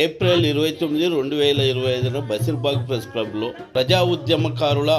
April 29, 2025 Basheerbagh press క్లబ్లో ప్రజా ఉద్యమకారుల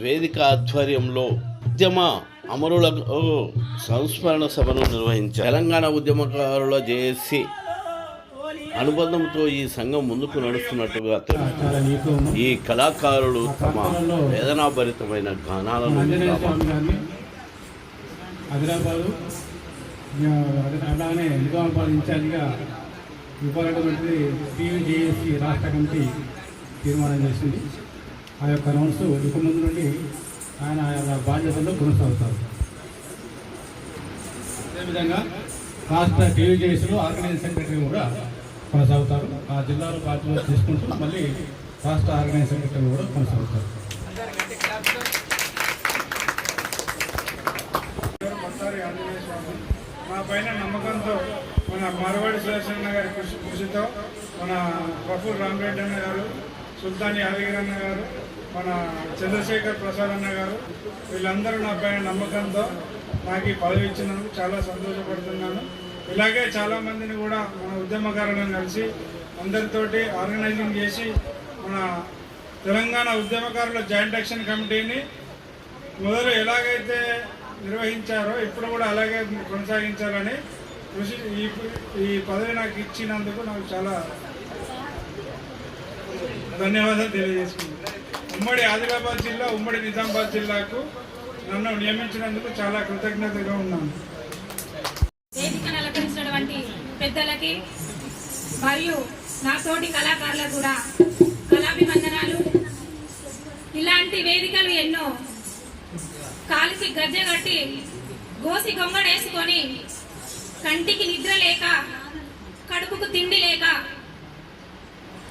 వేదిక ఆధ్వర్యంలో ఉద్యమ అమరులకు సంస్మరణ సభను నిర్వహించారు. తెలంగాణ ఉద్యమకారుల జేఏసీ అనుబంధంతో ఈ సంఘం ముందుకు నడుస్తున్నట్టుగా ఈ కళాకారులు తమ వేదనాభరితమైన గానాలను ఇవ్వాలన్నటువంటి టీజేఏసీ రాష్ట్ర కమిటీ తీర్మానం చేసింది. ఆ యొక్క నోట్స్ ఇక ముందు నుండి ఆయన బాధ్యతల్లో కొనసాగుతారు. అదేవిధంగా రాష్ట్ర టీజేఏసీలో ఆర్గనైజింగ్ సెక్రటరీ కూడా కొనసాగుతారు. ఆ జిల్లాలో బాధ్యతలు తీసుకుంటూ మళ్ళీ రాష్ట్ర ఆర్గనైజింగ్ సెక్రటరీ కూడా కొనసాగుతారు. మా పైన నమ్మకంతో మన మార్వాడి సుదర్శన్ గారి కృషితో మన ప్రఫుల్ రామరెడ్డి అన్న గారు, సుల్తాన్ యాదగిరి అన్న గారు, మన చంద్రశేఖర్ ప్రసాద్ అన్న గారు, వీళ్ళందరూ నా పైన నమ్మకంతో నాకు ఈ పదవి ఇచ్చినందుకు చాలా సంతోషపడుతున్నాను. ఇలాగే చాలామందిని కూడా మన ఉద్యమకారులను కలిసి అందరితోటి ఆర్గనైజింగ్ చేసి మన తెలంగాణ ఉద్యమకారుల జాయింట్ యాక్షన్ కమిటీని మొదలు ఎలాగైతే నిర్వహించారో ఇప్పుడు కూడా అలాగే కొనసాగించాలని కృషి ఈ పదవి నాకు ఇచ్చినందుకు నాకు చాలా ధన్యవాదాలు తెలియజేసుకుంటాను. ఉమ్మడి ఆదిలాబాద్ జిల్లా, ఉమ్మడి నిజామాబాద్ జిల్లాకు నన్ను నియమించినందుకు చాలా కృతజ్ఞతగా ఉన్నాను. వేదికను అలంకరించినటువంటి పెద్దలకి మరియు నా తోటి కళాకారులకు కూడా కళాభివందనాలు. ఇలాంటి వేదికలు ఎన్నో కాలికి గజ్జె కట్టి గోసి గొంగడేసుకొని కంటికి నిద్ర లేక కడుపుకు తిండి లేక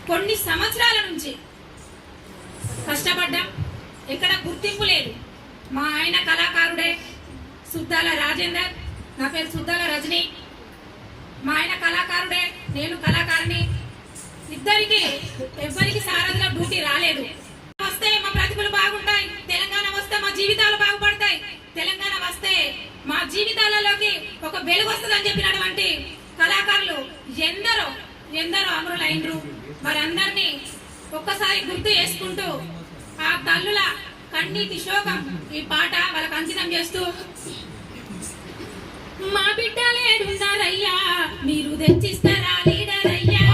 కొన్ని సంవత్సరాల నుంచి కష్టపడ్డాం. ఎక్కడ గుర్తింపు లేదు. మా ఆయన కళాకారుడే, సుద్దాల రాజేందర్, నా పేరు సుద్దాల రజని. మా ఆయన కళాకారుడే, నేను కళాకారుని. ఇద్దరికి ఎవ్వరికి సారథిలో డ్యూటీ రాలేదు. వస్తే మా ప్రతిభలు బాగుంటాయి, తెలంగాణ వస్తే మా జీవితాలు బాగుపడతాయి, తెలంగాణ వస్తే మా జీవితాలలోకి ఒక వెలుగు వస్తుందని చెప్పినటువంటి కళాకారులు ఎందరో ఎందరో అమరులైనరు. వారందరినీ ఒక్కసారి గుర్తు చేసుకుంటూ ఆ తల్లుల కన్నీటి శోకం ఈ పాట వాళ్ళకు అంకితం చేస్తూ, మా బిడ్డలేడున్నారయ్యా మీరు తెచ్చిస్తారా లీడర్ అయ్యా,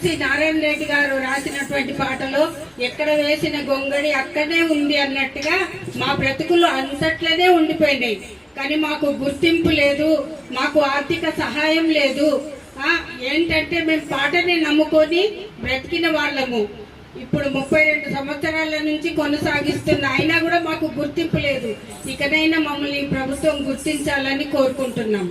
ఎస్సి నారాయణ రెడ్డి గారు రాసినటువంటి పాటలో ఎక్కడ వేసిన గొంగడి అక్కడే ఉంది అన్నట్టుగా మా బ్రతుకులు అంతట్లోనే ఉండిపోయినాయి. కానీ మాకు గుర్తింపు లేదు, మాకు ఆర్థిక సహాయం లేదు. ఏంటంటే మేము పాటని నమ్ముకొని బ్రతికిన వాళ్ళము. ఇప్పుడు 32 సంవత్సరాల నుంచి కొనసాగిస్తున్న అయినా కూడా మాకు గుర్తింపు లేదు. ఇకనైనా మమ్మల్ని ప్రభుత్వం గుర్తించాలని కోరుకుంటున్నాం.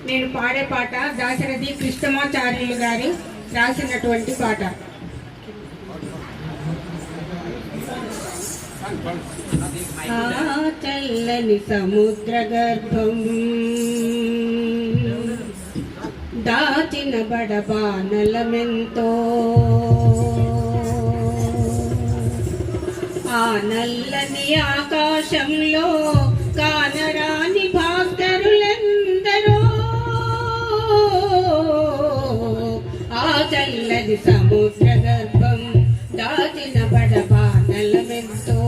నేను పాడే పాట దాశరథి కృష్ణమాచార్యులు గారు రాసినటువంటి పాట. చల్లని సముద్ర గర్భం దాచిన బడబానలమెంతో, ఆ నల్లని ఆకాశంలో కానరాని భాస్కరులెందరో, ఆ చల్లని సముద్ర గర్భం దాచిన బడబానలమెంతో,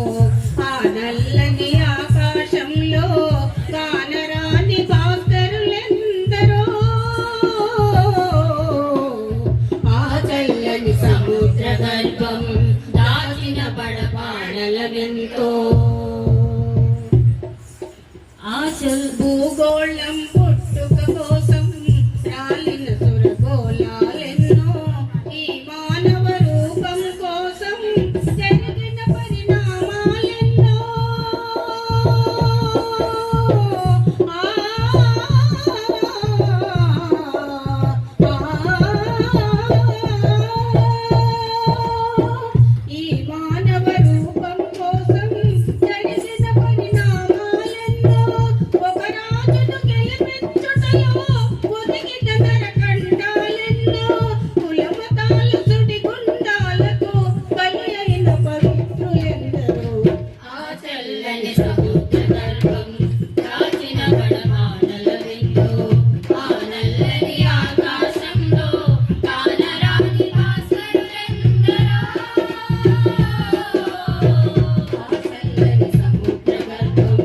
ఆ నల్లని ఆకాశంలో కానరాని భాస్కరులెందరో, ఆ చల్లని సముద్ర గర్భం దాచిన బడబానలమెంతో, ఆ భూగోళం పుట్టుక కోసం రాలిన సురగోళాలెన్నో, ఈ మానవ రూపం కోసం జరిగిన పరిణామాలెన్నో, ఈ మానవ రూపం కోసం జరిగిన పరిణామాలెన్నో, ఒక రాజును గెలిపించుటలో ఒదిగిన నరకండాలెన్నో, కులమతాలు సుడిగుండాలకు బలి అయిన పవిత్రులెందరో, ఆ చల్లని సముద్ర గర్భం దాచిన బడబానలమెంతో, ఆ నల్లని ఆకాశంలో కానరాని భాస్కరులెందరో, ఆ చల్లని సముద్ర గర్భం.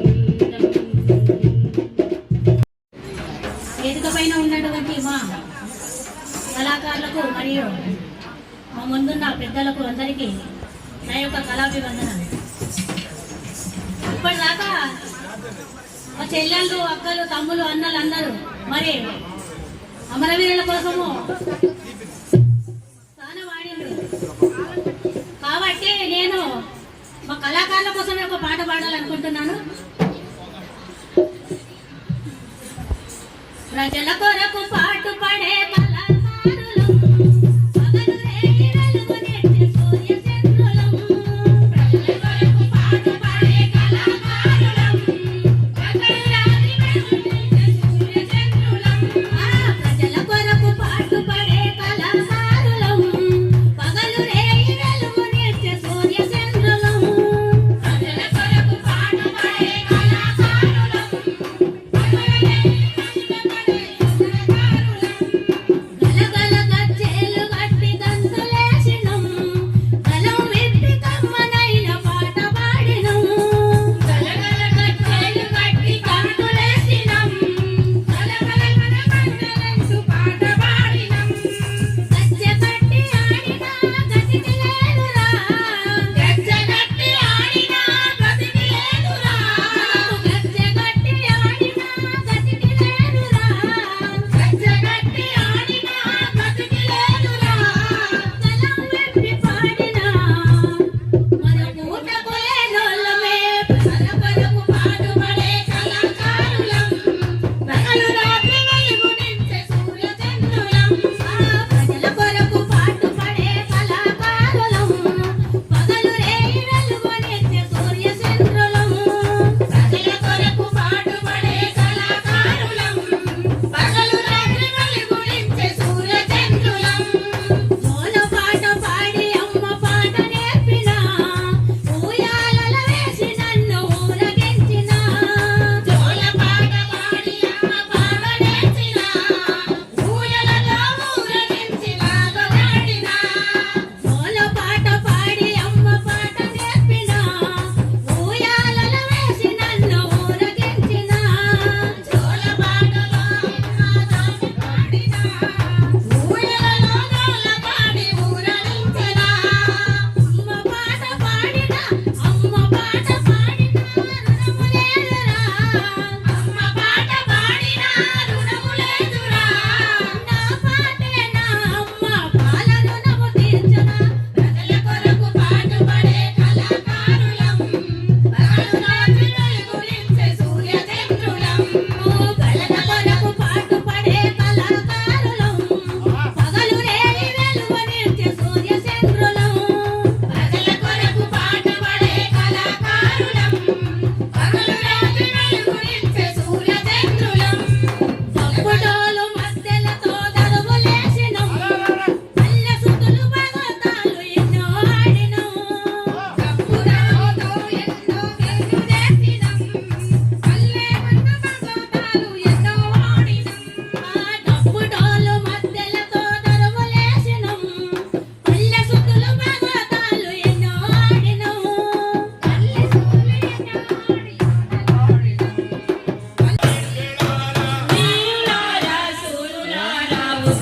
వేదిక పైన ఉన్నటువంటి మా కళాకారులకు మరియు మా ముందున్న పెద్దలకు అందరికీ నా యొక్క కళాభివందనాలు. ఇప్పటిదాకా మా చెల్లెళ్ళు, అక్కలు, తమ్ములు, అన్నలు అందరూ మరి అమరవీరుల కోసము చాలా వాడిండ్రు. కాబట్టి నేను మా కళాకారుల కోసమే ఒక పాట పాడాలనుకుంటున్నాను. ప్రజల కొరకు పాటు పడే కళాకారులం, పగలు రేయి వెలుగునెత్తే సూర్య చంద్రులం. ప్రజల కొరకు పాటు పడే కళాకారులం, పగలు రాత్రి వెలుగునెత్తే సూర్య చంద్రులం. ప్రజల కొరకు పాటు పడే కళాకారులం, పగలు రేయి వెలుగునెత్తే సూర్య చంద్రులం. ప్రజల కొరకు పాటు పడే కళాకారులం, పగలు రేయి వెలుగునెత్తే సూర్య చంద్రులం.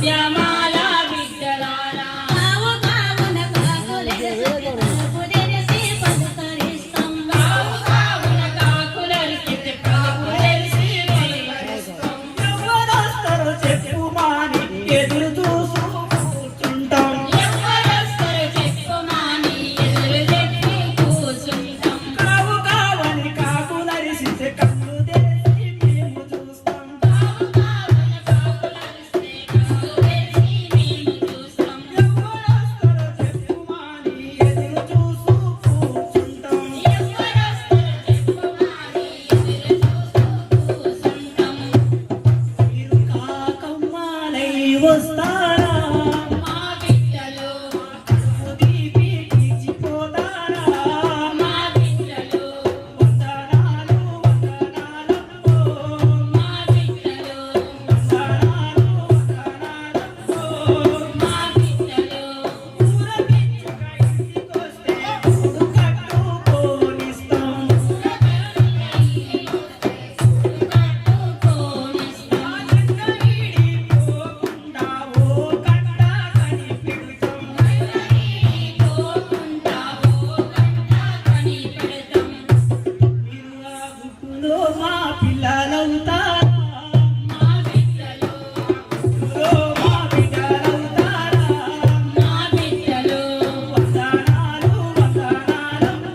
ఉద్యమాల బిడ్డలారా కావు కావున కాకులెగసి కాకులెగసి పలుకరిస్తాం. కావున కాకులరిసి కాకులరిసి పలుకరిస్తాం. ఎవరొస్తారో చెప్పుమాని ఎదురు చూస్తూ కూర్చుంటాం. ఎవరొస్తారు చెప్పుమాని ఎదురు చెప్పి కూర్చుంటాం. కావు కావని కాకులరిసితే కళ్ళు తెరిచి మేము చూస్తాం. కావు కావున కాకులరిస్తే కాకులరిసి మేము చూస్తాం. ఎవరొస్తారో చెప్పుమాని ఎదురు చూస్తూ కూర్చుంటాం. ఎవరొస్తారు చెప్పుమాని ఎదురు చూస్తూ కూర్చుంటాం. మీరు కాకమ్మాలై వస్తారా? మా బిడ్డలు తీపి తీర్చిపోతారా? మా బిడ్డలు వందనాలు వందనాలమ్మో. మా బిడ్డలు వందనాలు వందనాలమ్మో. మా బిడ్డలు ఊరపించుక ఇంటికొస్తే ఊరు కట్టుకోనిస్తాం. వీడిపోకుండా ఓ కట్ట కనిపెడతాం. మీరు ఆ గుట్టులో మా పిల్లలవుతారా?